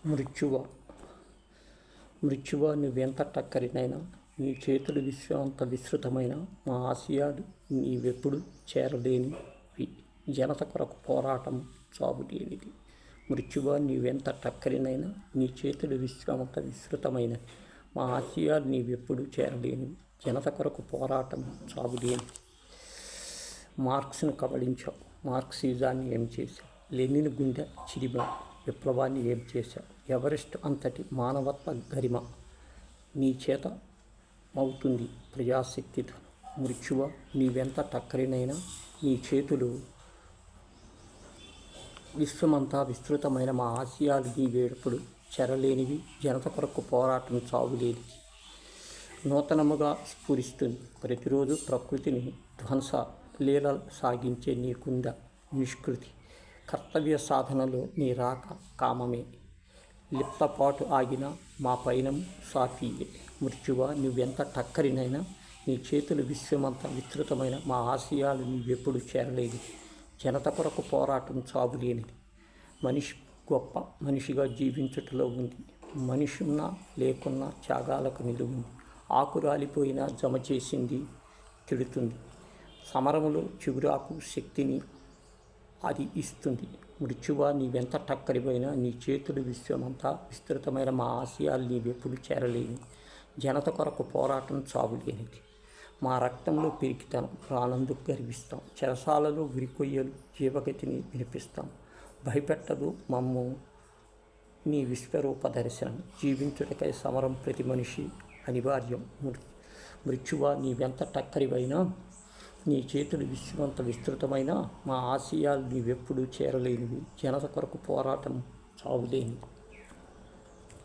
మృత్యువా మృత్యువా నువ్వెంత టక్కరినైనా నీ చేతులు విశ్వమంత విస్తృతమైన మా ఆశయాలు నీవెప్పుడు చేరలేనివి. జనత కొరకు పోరాటం చావులేనిది. మృత్యువా నువ్వెంత టక్కరినైనా నీ చేతులు విశ్వమంత విస్తృతమైన మా ఆశయాలు నీవెప్పుడు చేరలేనివి. జనత కొరకు పోరాటం చావులేనిది. మార్క్స్ను కబళించావు, మార్క్సిజాన్ని ఏం చేశావు? లెనిన్ గుండె చిరిమ విప్లవాన్ని ఏం చేశావు? ఎవరెస్ట్ అంతటి మానవత్వ గరిమ నీ చేత అవుతుంది ప్రజాశక్తితో. మృత్యువా నీవెంత టక్కరినైనా నీ చేతులు విశ్వమంతా విస్తృతమైన మా ఆశయాలు నీవేడుపుడు చెరలేనివి. జనత కొరకు పోరాటం చావులేనిది. నూతనముగా స్ఫురిస్తుంది ప్రతిరోజు ప్రకృతిని ధ్వంస లీల సాగించే నీకుంద నిష్కృతి. కర్తవ్య సాధనలో నీ రాక కామమే. లిప్తపాటు ఆగిన మా పైనం సాఫీయే. మృత్యువా నువ్వెంత టక్కరినైనా నీ చేతులు విశ్వమంత విస్తృతమైన మా ఆశయాలు నీవెప్పుడు చేరలేదు. జనత కొరకు పోరాటం చావులేనిది. మనిషి గొప్ప మనిషిగా జీవించుటలో ఉంది. మనిషున్నా లేకున్నా త్యాగాలకు నిలువుంది. ఆకురాలిపోయినా జమ చేసింది తిడుతుంది. సమరములో చిగురాకు శక్తిని అది ఇస్తుంది. మృత్యువా నీవెంత టక్కరిపోయినా నీ చేతులు విశ్వమంతా విస్తృతమైన మా ఆశయాలు నీవెప్పుడు చేరలేని. జనత కొరకు పోరాటం చావులేనిది. మా రక్తంలో పెరిగితనం రానందుకు గర్విస్తాం. చెరసాలలో ఉరికొయ్యలు జీవగతిని వినిపిస్తాం. భయపెట్టదు మమ్ము నీ విశ్వరూప దర్శనం. జీవించుటకై సమరం ప్రతి మనిషి అనివార్యం. మృత్యువా నీవెంత టక్కరివైనా నీ చేతులు విశ్వమంత విస్తృతమైన మా ఆశయాలు నీవెప్పుడు చేరలేనివి. జనత కొరకు పోరాటం చావులేనివి.